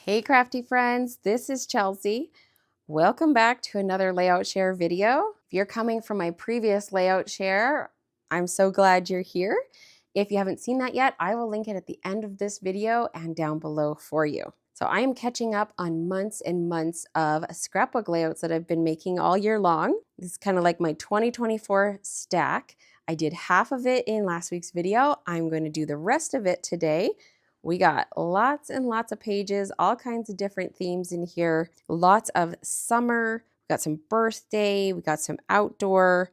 Hey crafty friends, this is Chelsea. Welcome back to another layout share video. If you're coming from my previous layout share, I'm so glad you're here. If you haven't seen that yet, I will link it at the end of this video and down below for you. So I am catching up on months and months of scrapbook layouts that I've been making all year long. This is kind of like my 2024 stack. I did half of it in last week's video. I'm going to do the rest of it today. We got lots and lots of pages, all kinds of different themes in here, lots of summer, we got some birthday, we got some outdoor,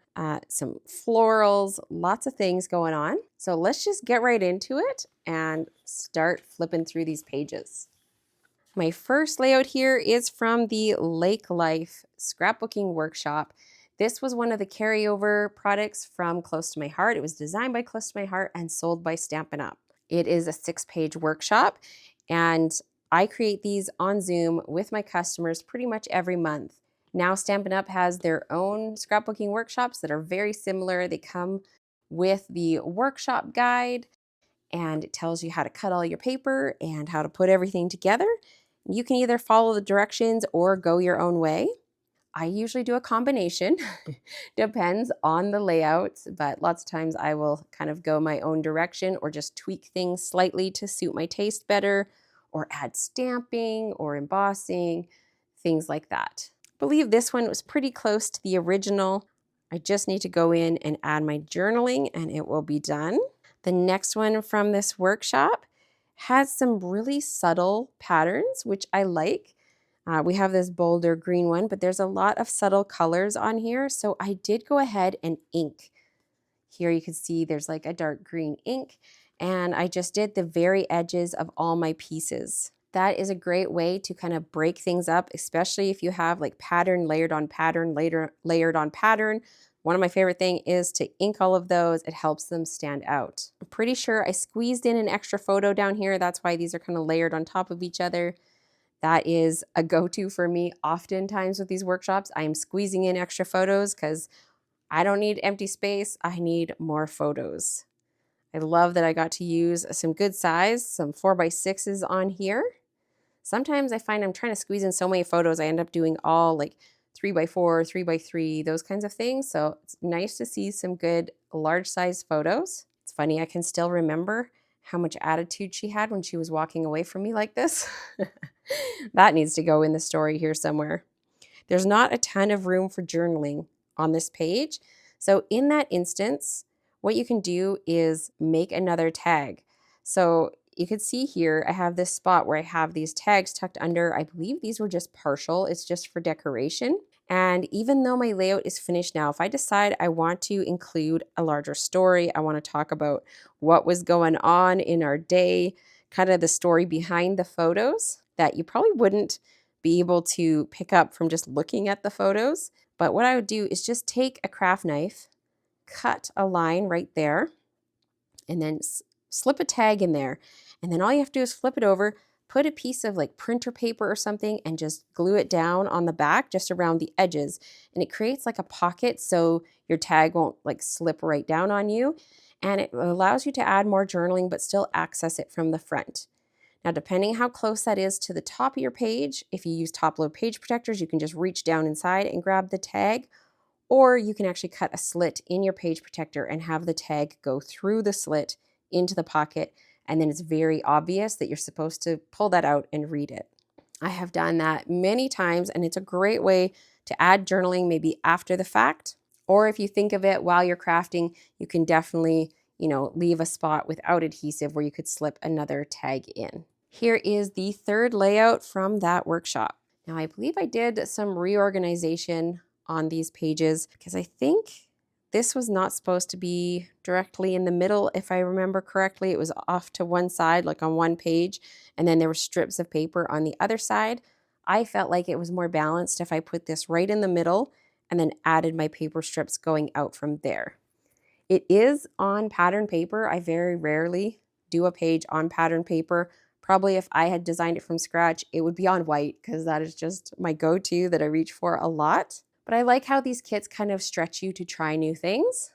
some florals, lots of things going on. So let's just get right into it and start flipping through these pages. My first layout here is from the Lake Life Scrapbooking Workshop. This was one of the carryover products from Close to My Heart. It was designed by Close to My Heart and sold by Stampin' Up. It is a 6-page workshop, and I create these on Zoom with my customers pretty much every month. Now Stampin' Up! Has their own scrapbooking workshops that are very similar. They come with the workshop guide, and it tells you how to cut all your paper and how to put everything together. You can either follow the directions or go your own way. I usually do a combination, depends on the layout, but lots of times I will kind of go my own direction or just tweak things slightly to suit my taste better, or add stamping or embossing, things like that. I believe this one was pretty close to the original. I just need to go in and add my journaling and it will be done. The next one from this workshop has some really subtle patterns, which I like. We have this bolder green one, but there's a lot of subtle colors on here. So I did go ahead and ink. Here you can see there's like a dark green ink, and I just did the very edges of all my pieces. That is a great way to kind of break things up, especially if you have like pattern layered on pattern, layered on pattern. One of my favorite things is to ink all of those. It helps them stand out. I'm pretty sure I squeezed in an extra photo down here. That's why these are kind of layered on top of each other. That is a go-to for me oftentimes with these workshops. I am squeezing in extra photos because I don't need empty space. I need more photos. I love that I got to use some good size, some 4x6s on here. Sometimes I find I'm trying to squeeze in so many photos, I end up doing all like 3x4, 3x3, those kinds of things. So it's nice to see some good large size photos. It's funny, I can still remember how much attitude she had when she was walking away from me like this. That needs to go in the story here somewhere. There's not a ton of room for journaling on this page. So in that instance, what you can do is make another tag. So you can see here, I have this spot where I have these tags tucked under. I believe these were just partial. It's just for decoration. And even though my layout is finished now, if I decide I want to include a larger story, I want to talk about what was going on in our day, kind of the story behind the photos that you probably wouldn't be able to pick up from just looking at the photos. But what I would do is just take a craft knife, cut a line right there, and then slip a tag in there. And then all you have to do is flip it over, put a piece of like printer paper or something and just glue it down on the back just around the edges. And it creates like a pocket so your tag won't like slip right down on you. And it allows you to add more journaling but still access it from the front. Now, depending how close that is to the top of your page, if you use top-load page protectors, you can just reach down inside and grab the tag, or you can actually cut a slit in your page protector and have the tag go through the slit into the pocket, and then it's very obvious that you're supposed to pull that out and read it. I have done that many times, and it's a great way to add journaling maybe after the fact, or if you think of it while you're crafting, you can definitely, leave a spot without adhesive where you could slip another tag in. Here is the third layout from that workshop. Now, I believe I did some reorganization on these pages because I think this was not supposed to be directly in the middle. If I remember correctly, it was off to one side, like on one page, and then there were strips of paper on the other side. I felt like it was more balanced if I put this right in the middle and then added my paper strips going out from there. It is on pattern paper. I very rarely do a page on pattern paper. Probably if I had designed it from scratch, it would be on white because that is just my go-to that I reach for a lot. But I like how these kits kind of stretch you to try new things,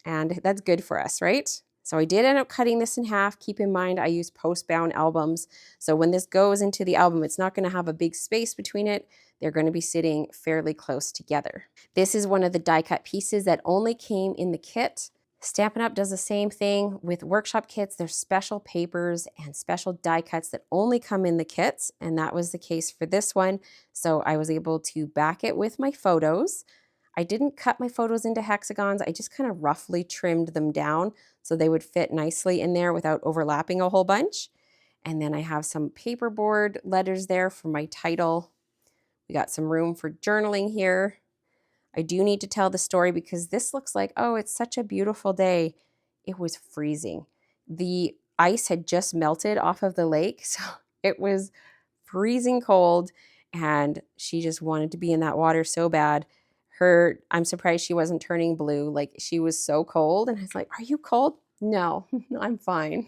and that's good for us, right? So I did end up cutting this in half. Keep in mind, I use post-bound albums. So when this goes into the album, it's not going to have a big space between it. They're going to be sitting fairly close together. This is one of the die cut pieces that only came in the kit. Stampin' Up! Does the same thing with workshop kits. There's special papers and special die cuts that only come in the kits, and that was the case for this one. So I was able to back it with my photos. I didn't cut my photos into hexagons. I just kind of roughly trimmed them down so they would fit nicely in there without overlapping a whole bunch. And then I have some paperboard letters there for my title. We got some room for journaling here. I do need to tell the story because this looks like, oh, it's such a beautiful day. It was freezing. The ice had just melted off of the lake, so it was freezing cold, and she just wanted to be in that water so bad. I'm surprised she wasn't turning blue. Like, she was so cold, and I was like, are you cold? No, I'm fine.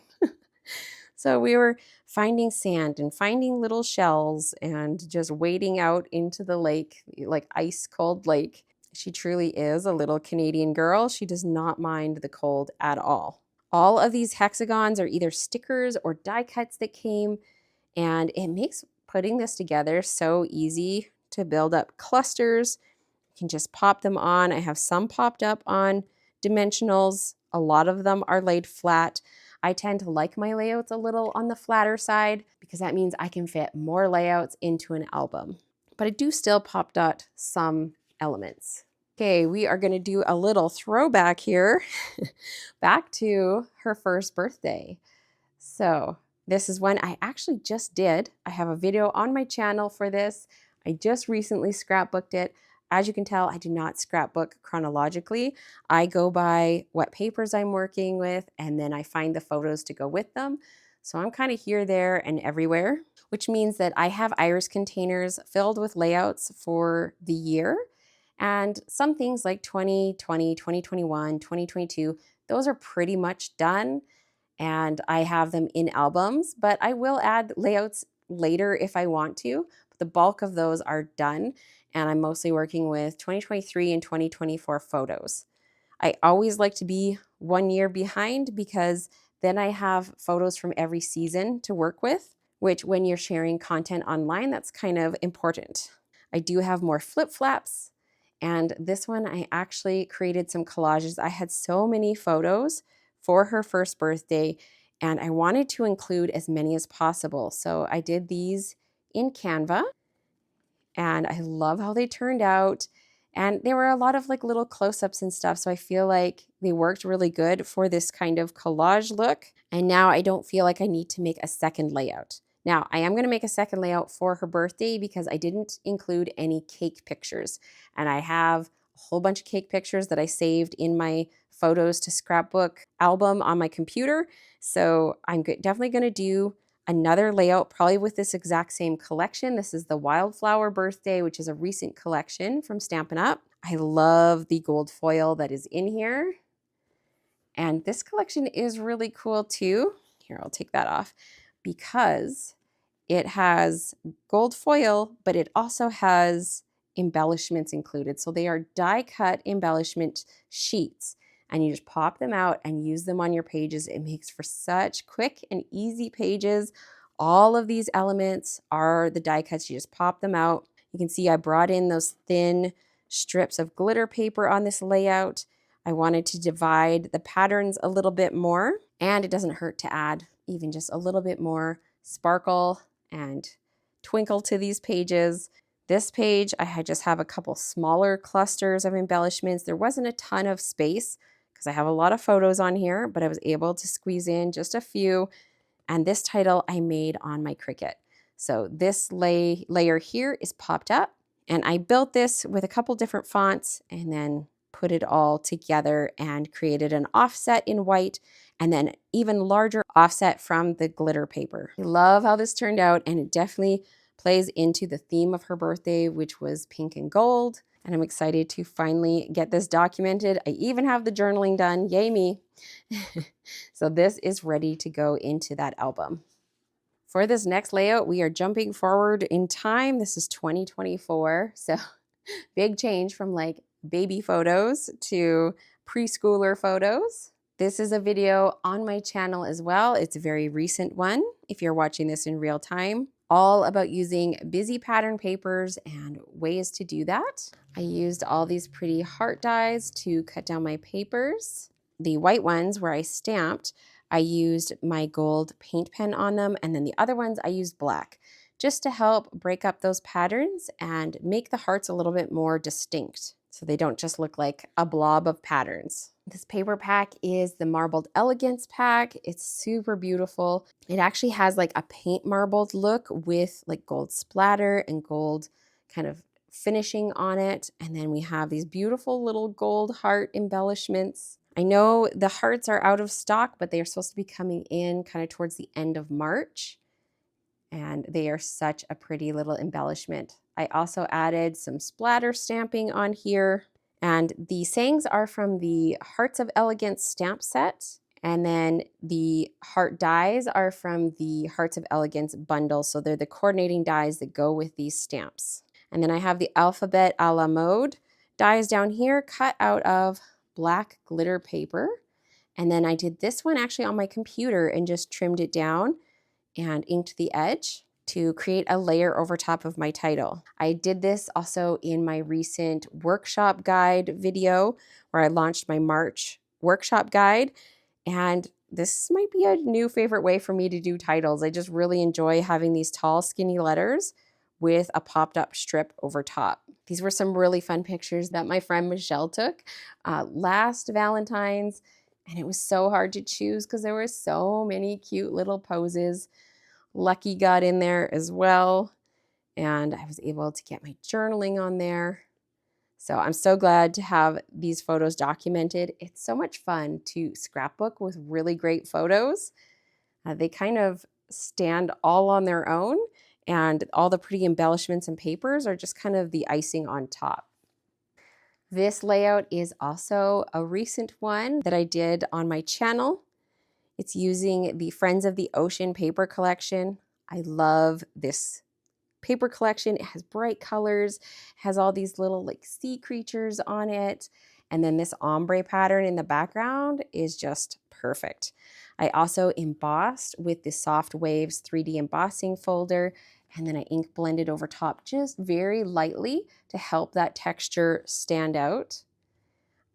So we were finding sand and finding little shells and just wading out into the lake, like ice cold lake. She truly is a little Canadian girl. She does not mind the cold at all. All of these hexagons are either stickers or die cuts that came, and it makes putting this together so easy to build up clusters. You can just pop them on. I have some popped up on dimensionals. A lot of them are laid flat. I tend to like my layouts a little on the flatter side because that means I can fit more layouts into an album. But I do still pop dot some elements. Okay, we are going to do a little throwback here back to her first birthday. So this is one I actually just did. I have a video on my channel for this. I just recently scrapbooked it. As you can tell, I do not scrapbook chronologically. I go by what papers I'm working with, and then I find the photos to go with them. So I'm kind of here, there, and everywhere, which means that I have iris containers filled with layouts for the year. And some things like 2020, 2021, 2022, those are pretty much done. And I have them in albums, but I will add layouts later if I want to. But the bulk of those are done. And I'm mostly working with 2023 and 2024 photos. I always like to be 1 year behind because then I have photos from every season to work with, which when you're sharing content online, that's kind of important. I do have more flip flaps, and this one I actually created some collages. I had so many photos for her first birthday, and I wanted to include as many as possible. So I did these in Canva, and I love how they turned out. And there were a lot of like little close-ups and stuff, so I feel like they worked really good for this kind of collage look. And now I don't feel like I need to make a second layout. Now, I am going to make a second layout for her birthday because I didn't include any cake pictures. And I have a whole bunch of cake pictures that I saved in my photos to scrapbook album on my computer. So I'm definitely going to do another layout, probably with this exact same collection. This is the Wildflower Birthday, which is a recent collection from Stampin' Up. I love the gold foil that is in here. And this collection is really cool too. Here, I'll take that off because it has gold foil, but it also has embellishments included. So they are die cut embellishment sheets, and you just pop them out and use them on your pages. It makes for such quick and easy pages. All of these elements are the die cuts. You just pop them out. You can see I brought in those thin strips of glitter paper on this layout. I wanted to divide the patterns a little bit more, and it doesn't hurt to add even just a little bit more sparkle and twinkle to these pages. This page, I just have a couple smaller clusters of embellishments. There wasn't a ton of space because I have a lot of photos on here, but I was able to squeeze in just a few. And this title I made on my Cricut. So this layer here is popped up, and I built this with a couple different fonts and then put it all together and created an offset in white and then even larger offset from the glitter paper. I love how this turned out, and it definitely plays into the theme of her birthday, which was pink and gold. And I'm excited to finally get this documented. I even have the journaling done. Yay me. So this is ready to go into that album. For this next layout, we are jumping forward in time. This is 2024. So big change from like baby photos to preschooler photos. This is a video on my channel as well. It's a very recent one, if you're watching this in real time, all about using busy pattern papers and ways to do that. I used all these pretty heart dies to cut down my papers. The white ones where I stamped, I used my gold paint pen on them, and then the other ones I used black, just to help break up those patterns and make the hearts a little bit more distinct, so they don't just look like a blob of patterns. This paper pack is the Marbled Elegance pack. It's super beautiful. It actually has like a paint marbled look with like gold splatter and gold kind of finishing on it. And then we have these beautiful little gold heart embellishments. I know the hearts are out of stock, but they are supposed to be coming in kind of towards the end of March. And they are such a pretty little embellishment. I also added some splatter stamping on here. And the sayings are from the Hearts of Elegance stamp set. And then the heart dies are from the Hearts of Elegance bundle. So they're the coordinating dies that go with these stamps. And then I have the Alphabet a la Mode dies down here cut out of black glitter paper. And then I did this one actually on my computer and just trimmed it down and inked the edge to create a layer over top of my title. I did this also in my recent workshop guide video where I launched my March workshop guide, and this might be a new favorite way for me to do titles. I just really enjoy having these tall, skinny letters with a popped up strip over top. These were some really fun pictures that my friend Michelle took last Valentine's, and it was so hard to choose because there were so many cute little poses. Lucky got in there as well, and I was able to get my journaling on there. So I'm so glad to have these photos documented. It's so much fun to scrapbook with really great photos. They kind of stand all on their own, and all the pretty embellishments and papers are just kind of the icing on top. This layout is also a recent one that I did on my channel. It's using the Friends of the Ocean paper collection. I love this paper collection. It has bright colors, has all these little like sea creatures on it. And then this ombre pattern in the background is just perfect. I also embossed with the Soft Waves 3D embossing folder, and then I ink blended over top just very lightly to help that texture stand out.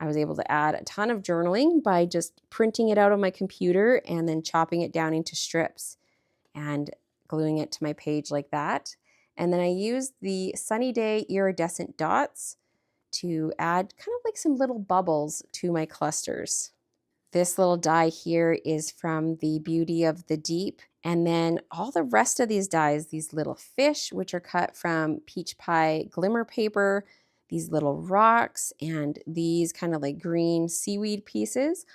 I was able to add a ton of journaling by just printing it out on my computer and then chopping it down into strips and gluing it to my page like that. And then I used the Sunny Day Iridescent dots to add kind of like some little bubbles to my clusters. This little die here is from the Beauty of the Deep. And then all the rest of these dies, these little fish, which are cut from Peach Pie glimmer paper, these little rocks, and these kind of like green seaweed pieces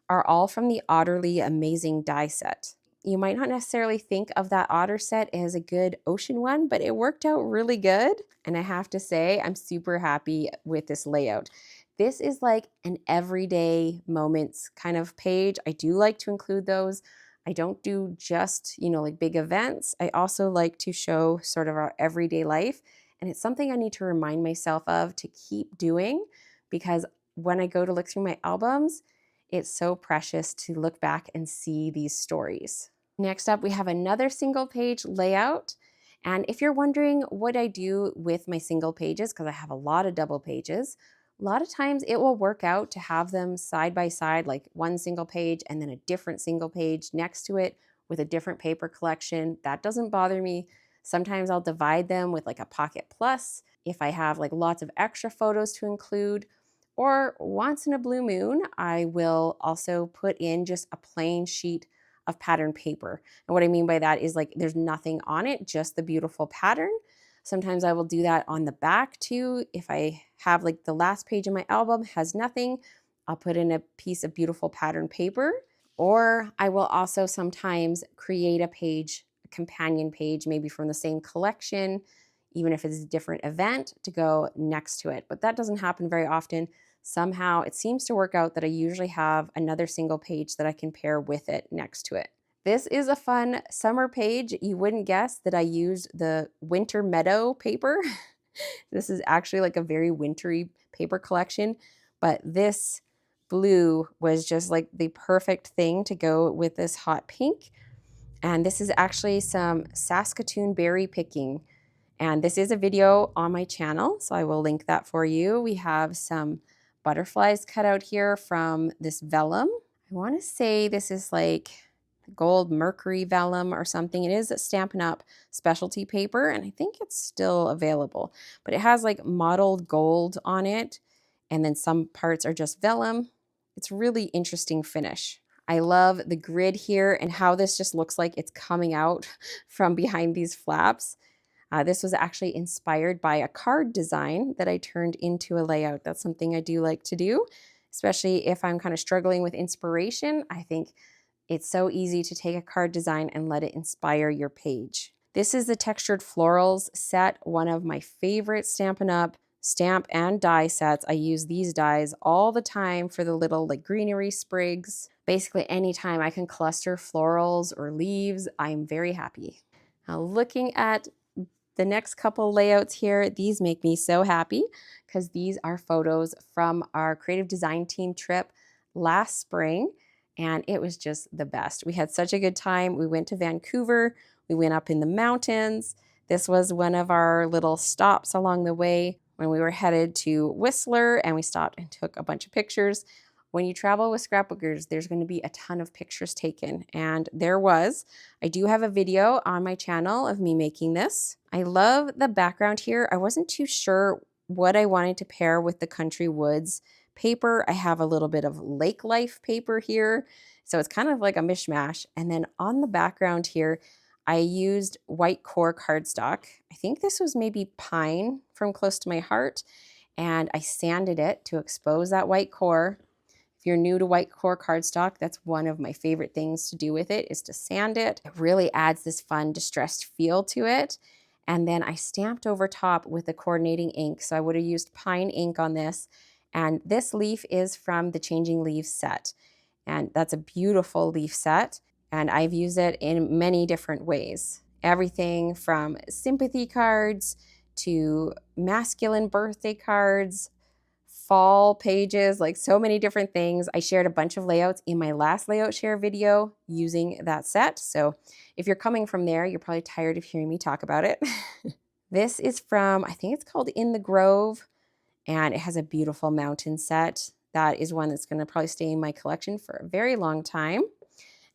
are all from the Otterly Amazing Die Set. You might not necessarily think of that otter set as a good ocean one, but it worked out really good. And I have to say, I'm super happy with this layout. This is like an everyday moments kind of page. I do like to include those. I don't do just, like big events. I also like to show sort of our everyday life. And it's something I need to remind myself of to keep doing, because when I go to look through my albums, it's so precious to look back and see these stories. Next up, we have another single page layout. And if you're wondering what I do with my single pages, because I have a lot of double pages, a lot of times it will work out to have them side by side, like one single page and then a different single page next to it with a different paper collection. That doesn't bother me. Sometimes I'll divide them with like a pocket plus if I have like lots of extra photos to include. Or once in a blue moon, I will also put in just a plain sheet of pattern paper. And what I mean by that is like there's nothing on it, just the beautiful pattern. Sometimes I will do that on the back too. If I have like the last page of my album has nothing, I'll put in a piece of beautiful pattern paper. Or I will also sometimes create a page, a companion page, maybe from the same collection, even if it's a different event, to go next to it. But that doesn't happen very often. Somehow it seems to work out that I usually have another single page that I can pair with it next to it. This is a fun summer page. You wouldn't guess that I used the Winter Meadow paper. This is actually like a very wintry paper collection, but this blue was just like the perfect thing to go with this hot pink. And this is actually some Saskatoon berry picking. And this is a video on my channel, so I will link that for you. We have some butterflies cut out here from this vellum. I want to say this is like gold mercury vellum or something. It is a Stampin' Up! Specialty paper, and I think it's still available. But it has like mottled gold on it, and then some parts are just vellum. It's really interesting finish. I love the grid here and how this just looks like it's coming out from behind these flaps. This was actually inspired by a card design that I turned into a layout. That's something I do like to do, especially if I'm kind of struggling with inspiration. I think it's so easy to take a card design and let it inspire your page. This is the Textured Florals set, one of my favorite Stampin' Up! Stamp and die sets. I use these dies all the time for the little like greenery sprigs. Basically anytime I can cluster florals or leaves, I'm very happy. Now looking at the next couple layouts here, these make me so happy because these are photos from our creative design team trip last spring, and it was just the best. We had such a good time. We went to Vancouver, we went up in the mountains. This was one of our little stops along the way when we were headed to Whistler, and we stopped and took a bunch of pictures. When you travel with scrapbookers, there's going to be a ton of pictures taken, and there was. I do have a video on my channel of me making this. I love the background here. I wasn't too sure what I wanted to pair with the Country Woods paper. I have a little bit of lake life paper here, so it's kind of like a mishmash. And then on the background here, I used white core cardstock. I think this was maybe pine from Close to My Heart, and I sanded it to expose that white core. If you're new to white core cardstock, that's one of my favorite things to do with it, is to sand it. It really adds this fun distressed feel to it. And then I stamped over top with the coordinating ink. So I would have used pine ink on this. And this leaf is from the Changing Leaves set. And that's a beautiful leaf set. And I've used it in many different ways. Everything from sympathy cards to masculine birthday cards, fall pages, like so many different things. I shared a bunch of layouts in my last layout share video using that set. So if you're coming from there, you're probably tired of hearing me talk about it. This is from, I think it's called In the Grove, and it has a beautiful mountain set. That is one that's going to probably stay in my collection for a very long time.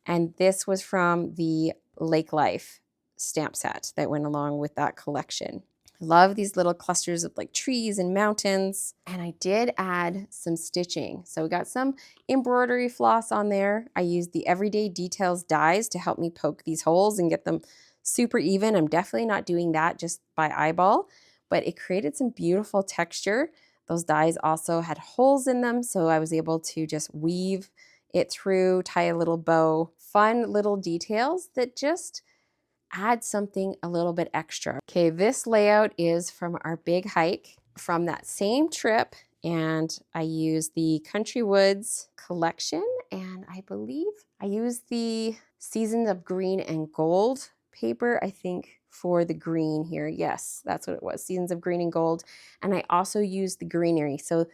And this was from the Lake Life stamp set that went along with that collection. Love these little clusters of like trees and mountains. And I did add some stitching. So we got some embroidery floss on there. I used the Everyday Details dies to help me poke these holes and get them super even. I'm definitely not doing that just by eyeball, but it created some beautiful texture. Those dies also had holes in them, so I was able to just weave it through, tie a little bow. Fun little details that just add something a little bit extra. Okay, this layout is from our big hike from that same trip, and I used the Country Woods collection, and I believe I used the Seasons of Green and Gold paper, I think, for the green here. Yes, that's what it was, Seasons of Green and Gold. And I also used the greenery. So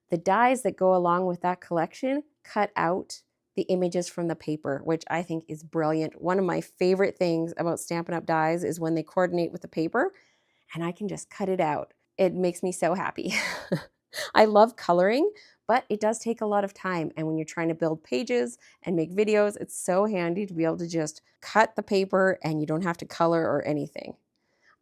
the dies that go along with that collection cut out the images from the paper, which I think is brilliant. One of my favorite things about Stampin' Up! Dies is when they coordinate with the paper and I can just cut it out. It makes me so happy. I love coloring, but it does take a lot of time. And when you're trying to build pages and make videos, it's so handy to be able to just cut the paper and you don't have to color or anything.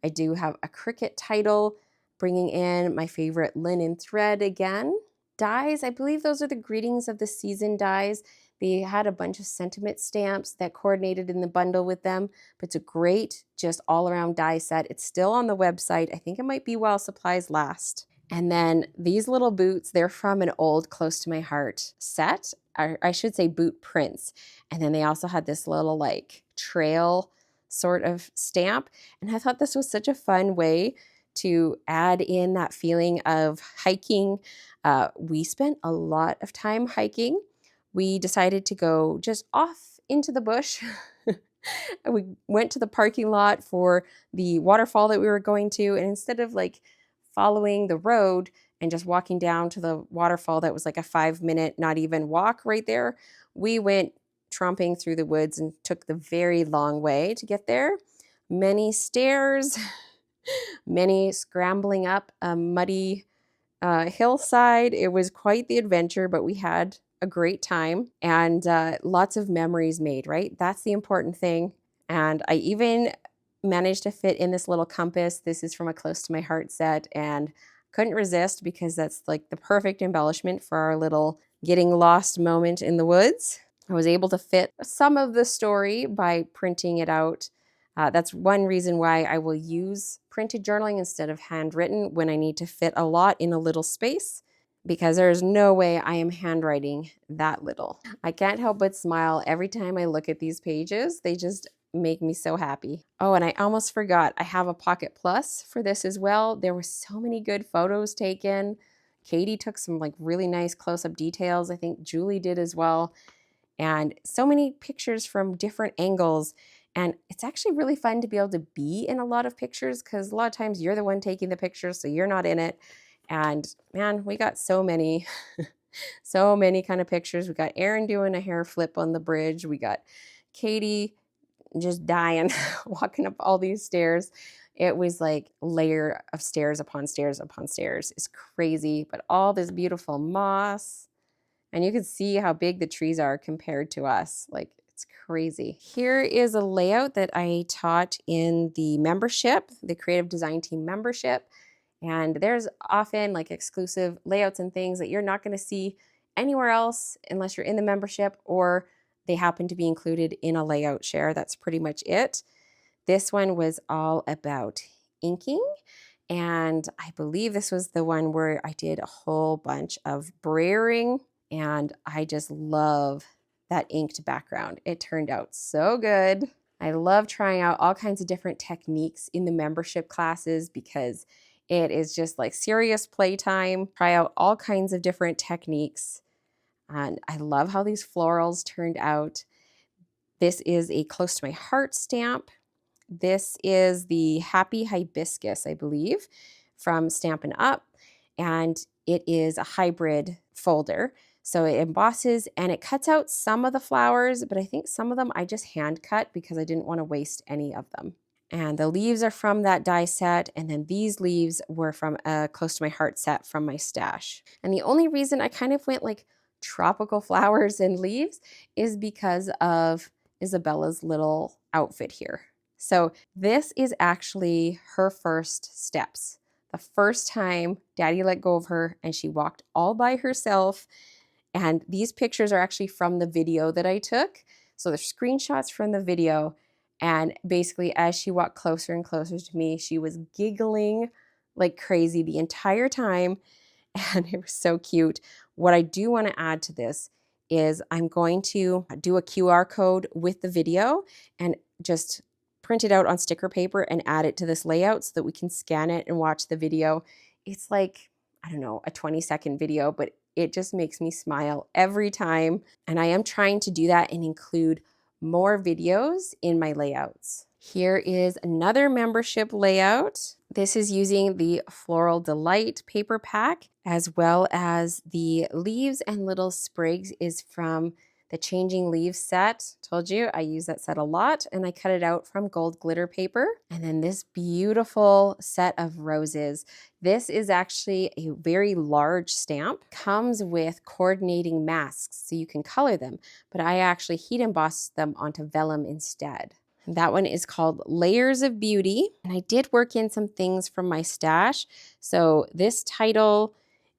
I do have a Cricut title, bringing in my favorite linen thread again. Dies, I believe those are the Greetings of the Season dies. They had a bunch of sentiment stamps that coordinated in the bundle with them, but it's a great just all-around die set. It's still on the website. I think it might be while supplies last. And then these little boots, they're from an old Close to My Heart set, or I should say boot prints. And then they also had this little like trail sort of stamp. And I thought this was such a fun way to add in that feeling of hiking. We spent a lot of time hiking. We decided to go just off into the bush. And we went to the parking lot for the waterfall that we were going to. And instead of like following the road and just walking down to the waterfall that was like a 5-minute, not even walk right there. We went tromping through the woods and took the very long way to get there. Many stairs, many scrambling up a muddy hillside. It was quite the adventure, but we had a great time and lots of memories made, right? That's the important thing. And I even managed to fit in this little compass. This is from a Close to My Heart set, and couldn't resist because that's like the perfect embellishment for our little getting lost moment in the woods. I was able to fit some of the story by printing it out. That's one reason why I will use printed journaling instead of handwritten when I need to fit a lot in a little space, because there's no way I am handwriting that little. I can't help but smile every time I look at these pages. They just make me so happy. Oh, and I almost forgot, I have a Pocket Plus for this as well. There were so many good photos taken. Katie took some like really nice close-up details. I think Julie did as well. And so many pictures from different angles. And it's actually really fun to be able to be in a lot of pictures, because a lot of times you're the one taking the pictures, so you're not in it. And man, we got so many, so many kind of pictures. We got Erin doing a hair flip on the bridge. We got Katie just dying, walking up all these stairs. It was like layer of stairs upon stairs upon stairs. It's crazy, but all this beautiful moss. And you can see how big the trees are compared to us. Like, it's crazy. Here is a layout that I taught in the membership, the Creative Design Team membership. And there's often like exclusive layouts and things that you're not going to see anywhere else unless you're in the membership or they happen to be included in a layout share. That's pretty much it. This one was all about inking. And I believe this was the one where I did a whole bunch of brayering. And I just love that inked background. It turned out so good. I love trying out all kinds of different techniques in the membership classes because it is just like serious playtime. Try out all kinds of different techniques. And I love how these florals turned out. This is a Close to My Heart stamp. This is the Happy Hibiscus, I believe, from Stampin' Up. And it is a hybrid folder. So it embosses and it cuts out some of the flowers, but I think some of them I just hand cut because I didn't want to waste any of them. And the leaves are from that die set, and then these leaves were from a Close to My Heart set from my stash. And the only reason I kind of went like tropical flowers and leaves is because of Isabella's little outfit here. So this is actually her first steps. The first time Daddy let go of her and she walked all by herself. And these pictures are actually from the video that I took. So they're screenshots from the video. And basically, as she walked closer and closer to me, she was giggling like crazy the entire time. And it was so cute. What I do want to add to this is I'm going to do a QR code with the video and just print it out on sticker paper and add it to this layout so that we can scan it and watch the video. It's like, I don't know, a 20-second video, but it just makes me smile every time. And I am trying to do that and include more videos in my layouts. Here is another membership layout. This is using the Floral Delight paper pack, as well as the leaves and little sprigs is from the Changing Leaves set. Told you I use that set a lot, and I cut it out from gold glitter paper. And then this beautiful set of roses. This is actually a very large stamp. Comes with coordinating masks so you can color them, but I actually heat embossed them onto vellum instead. That one is called Layers of Beauty. And I did work in some things from my stash. So this title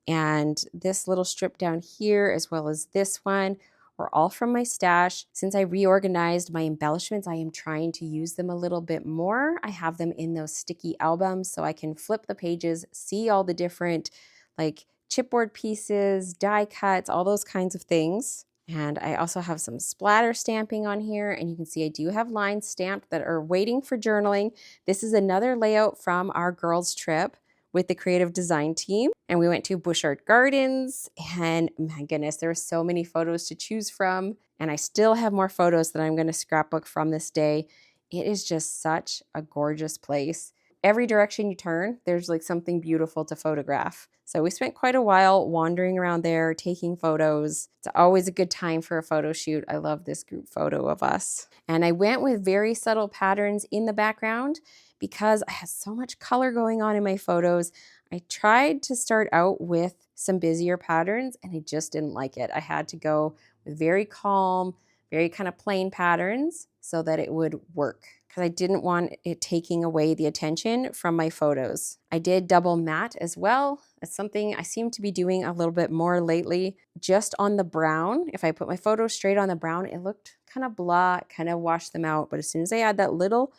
and this little strip down here, as well as this one, were all from my stash. Since I reorganized my embellishments, I am trying to use them a little bit more. I have them in those sticky albums so I can flip the pages, see all the different like chipboard pieces, die cuts, all those kinds of things. And I also have some splatter stamping on here, and you can see I do have lines stamped that are waiting for journaling. This is another layout from our girls' trip with the creative design team. And we went to Bushart Gardens, and my goodness, there were so many photos to choose from. And I still have more photos that I'm going to scrapbook from this day. It is just such a gorgeous place. every direction you turn, there's like something beautiful to photograph. So we spent quite a while wandering around there, taking photos. It's always a good time for a photo shoot. I love this group photo of us. And I went with very subtle patterns in the background because I had so much color going on in my photos. I tried to start out with some busier patterns and I just didn't like it. I had to go with very calm, very kind of plain patterns so that it would work, because I didn't want it taking away the attention from my photos. I did double matte as well. That's something I seem to be doing a little bit more lately. Just on the brown, if I put my photos straight on the brown, it looked kind of blah, kind of washed them out. But as soon as I add that little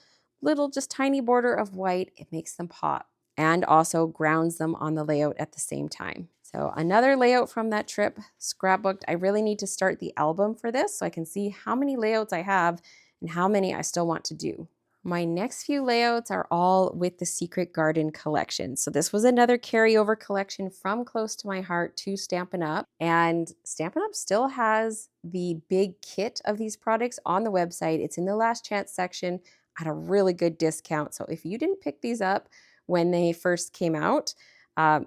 just tiny border of white, it makes them pop and also grounds them on the layout at the same time. So another layout from that trip, scrapbooked. I really need to start the album for this so I can see how many layouts I have and how many I still want to do. My next few layouts are all with the Secret Garden collection. So this was another carryover collection from Close to My Heart to Stampin' Up. And Stampin' Up still has the big kit of these products on the website. It's in the last chance section at a really good discount. So if you didn't pick these up when they first came out,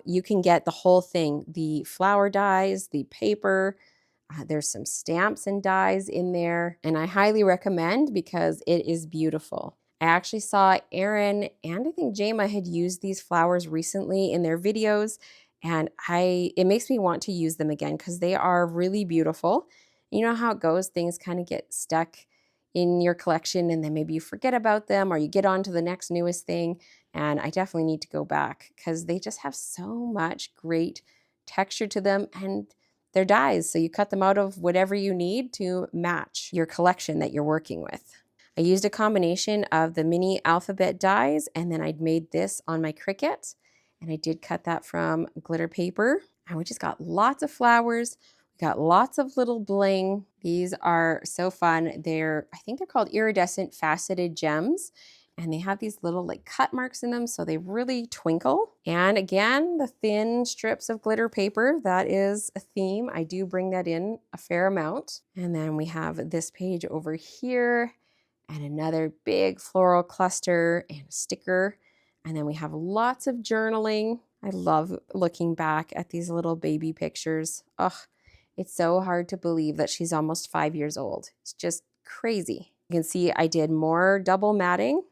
you can get the whole thing, the flower dies, the paper, there's some stamps and dies in there, and I highly recommend because it is beautiful. I actually saw Erin and I think Jema had used these flowers recently in their videos, and it makes me want to use them again because they are really beautiful. You know how it goes, things kind of get stuck in your collection and then maybe you forget about them or you get on to the next newest thing, and I definitely need to go back because they just have so much great texture to them, and they're dies, so you cut them out of whatever you need to match your collection that you're working with. I used a combination of the mini alphabet dies, and then I'd made this on my Cricut, and I did cut that from glitter paper. And we just got lots of flowers. We got lots of little bling. These are so fun. I think they're called iridescent faceted gems. And they have these little like cut marks in them, so they really twinkle. And again, the thin strips of glitter paper, that is a theme. I do bring that in a fair amount. And then we have this page over here and another big floral cluster and a sticker. And then we have lots of journaling. I love looking back at these little baby pictures. Ugh, it's so hard to believe that she's almost 5 years old. It's just crazy. You can see I did more double matting.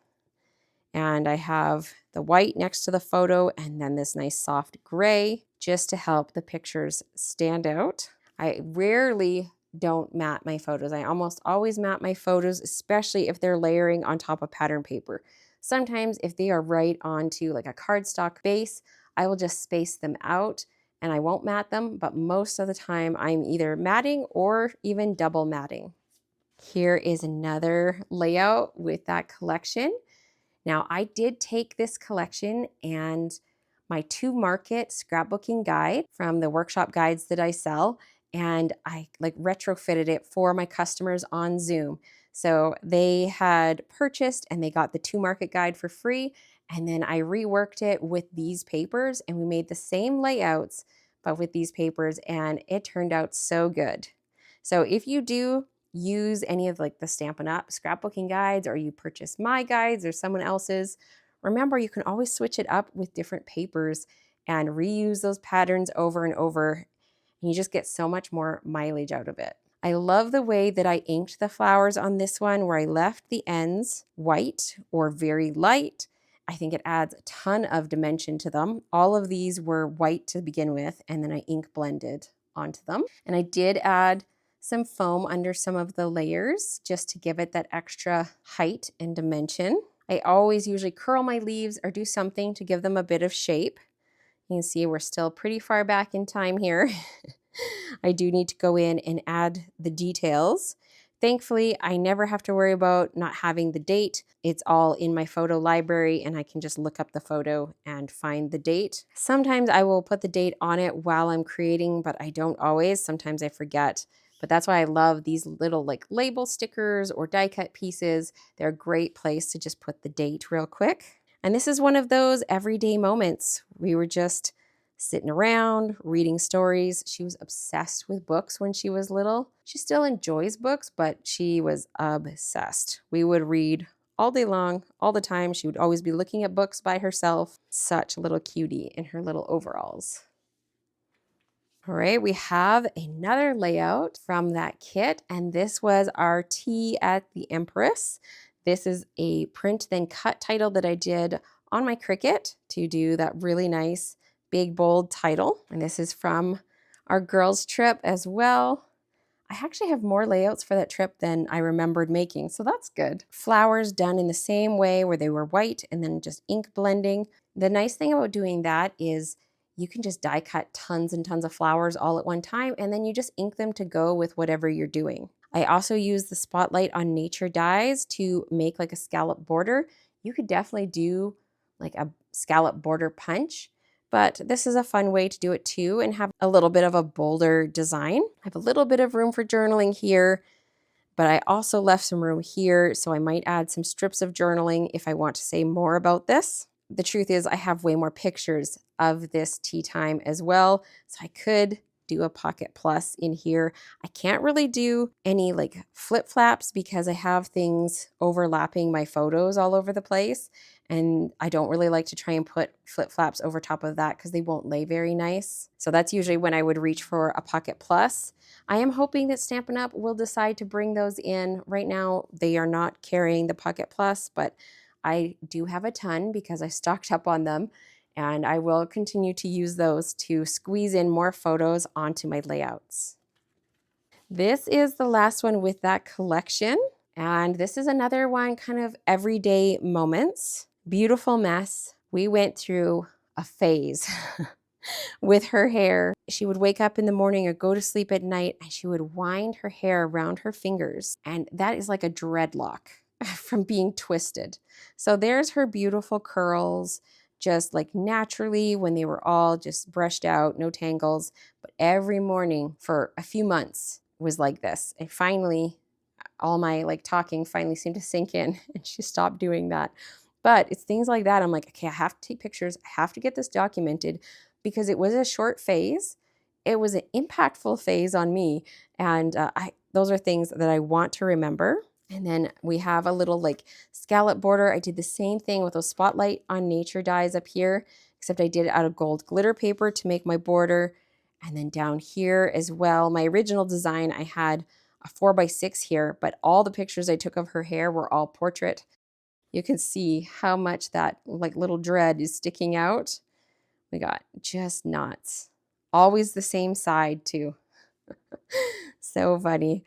And I have the white next to the photo and then this nice soft gray just to help the pictures stand out. I rarely don't matte my photos. I almost always matte my photos, especially if they're layering on top of pattern paper. Sometimes if they are right onto like a cardstock base, I will just space them out and I won't matte them, but most of the time I'm either matting or even double matting. Here is another layout with that collection. Now, I did take this collection and my to market scrapbooking guide from the workshop guides that I sell, and I like retrofitted it for my customers on Zoom. So they had purchased and they got the to market guide for free, and then I reworked it with these papers and we made the same layouts but with these papers, and it turned out so good. So if you do use any of like the Stampin' Up scrapbooking guides, or you purchase my guides or someone else's, remember you can always switch it up with different papers and reuse those patterns over and over, and you just get so much more mileage out of it. I love the way that I inked the flowers on this one, where I left the ends white or very light. I think it adds a ton of dimension to them. All of these were white to begin with, and then I ink blended onto them. And I did add some foam under some of the layers just to give it that extra height and dimension. I always usually curl my leaves or do something to give them a bit of shape. You can see we're still pretty far back in time here. I do need to go in and add the details. Thankfully, I never have to worry about not having the date. It's all in my photo library and I can just look up the photo and find the date. Sometimes I will put the date on it while I'm creating, but I don't always. Sometimes I forget. But that's why I love these little like label stickers or die cut pieces. They're a great place to just put the date real quick. And this is one of those everyday moments. We were just sitting around, reading stories. She was obsessed with books when she was little. She still enjoys books, but she was obsessed. We would read all day long, all the time. She would always be looking at books by herself. Such a little cutie in her little overalls. All right, we have another layout from that kit, and this was our Tea at the Empress. This is a print then cut title that I did on my Cricut to do that really nice big bold title. And this is from our girls trip as well. I actually have more layouts for that trip than I remembered making, so that's good. Flowers done in the same way where they were white and then just ink blending. The nice thing about doing that is you can just die cut tons and tons of flowers all at one time, and then you just ink them to go with whatever you're doing. I also use the Spotlight on Nature dies to make like a scallop border. You could definitely do like a scallop border punch, but this is a fun way to do it too and have a little bit of a bolder design. I have a little bit of room for journaling here, but I also left some room here, so I might add some strips of journaling if I want to say more about this. The truth is I have way more pictures of this tea time as well, so I could do a pocket plus in here. I can't really do any like flip flaps because I have things overlapping my photos all over the place, and I don't really like to try and put flip flaps over top of that because they won't lay very nice. So that's usually when I would reach for a pocket plus. I am hoping that Stampin' Up! Will decide to bring those in. Right now they are not carrying the pocket plus, but I do have a ton because I stocked up on them, and I will continue to use those to squeeze in more photos onto my layouts. This is the last one with that collection, and this is another one kind of everyday moments. Beautiful mess. We went through a phase with her hair. She would wake up in the morning or go to sleep at night, and she would wind her hair around her fingers, and that is like a dreadlock from being twisted. So there's her beautiful curls, just like naturally when they were all just brushed out, no tangles. But every morning for a few months was like this. And finally, all my like talking finally seemed to sink in, and she stopped doing that. But it's things like that. I'm like, okay, I have to take pictures. I have to get this documented because it was a short phase. It was an impactful phase on me. And those are things that I want to remember. And then we have a little like scallop border. I did the same thing with those Spotlight on Nature dies up here, except I did it out of gold glitter paper to make my border. And then down here as well, my original design, I had a 4x6 here, but all the pictures I took of her hair were all portrait. You can see how much that like little dread is sticking out. We got just nuts. Always the same side too. So funny.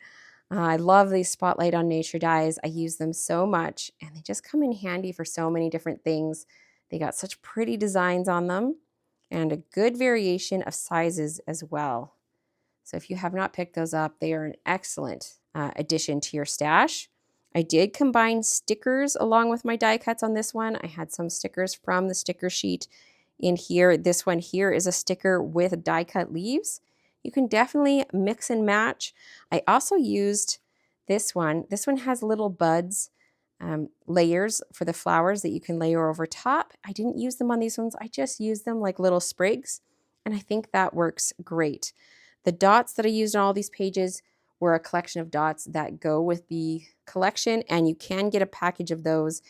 I love these Spotlight on Nature dies. I use them so much, and they just come in handy for so many different things. They got such pretty designs on them and a good variation of sizes as well. So if you have not picked those up, they are an excellent addition to your stash. I did combine stickers along with my die cuts on this one. I had some stickers from the sticker sheet in here. This one here is a sticker with die cut leaves. You can definitely mix and match. I also used this one. This one has little buds, layers for the flowers that you can layer over top. I didn't use them on these ones. I just used them like little sprigs, and I think that works great. The dots that I used on all these pages were a collection of dots that go with the collection, and you can get a package of those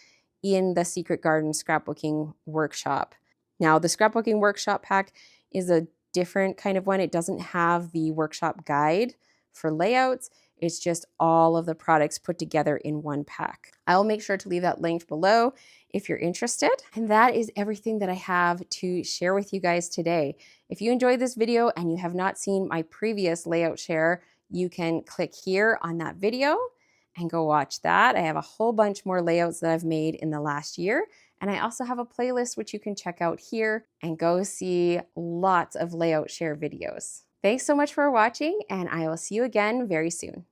in the Secret Garden Scrapbooking Workshop. Now, the Scrapbooking Workshop pack is a different kind of one. It doesn't have the workshop guide for layouts. It's just all of the products put together in one pack. I'll make sure to leave that linked below if you're interested. And that is everything that I have to share with you guys today. If you enjoyed this video and you have not seen my previous layout share, you can click here on that video and go watch that. I have a whole bunch more layouts that I've made in the last year. And I also have a playlist which you can check out here and go see lots of layout share videos. Thanks so much for watching, and I will see you again very soon.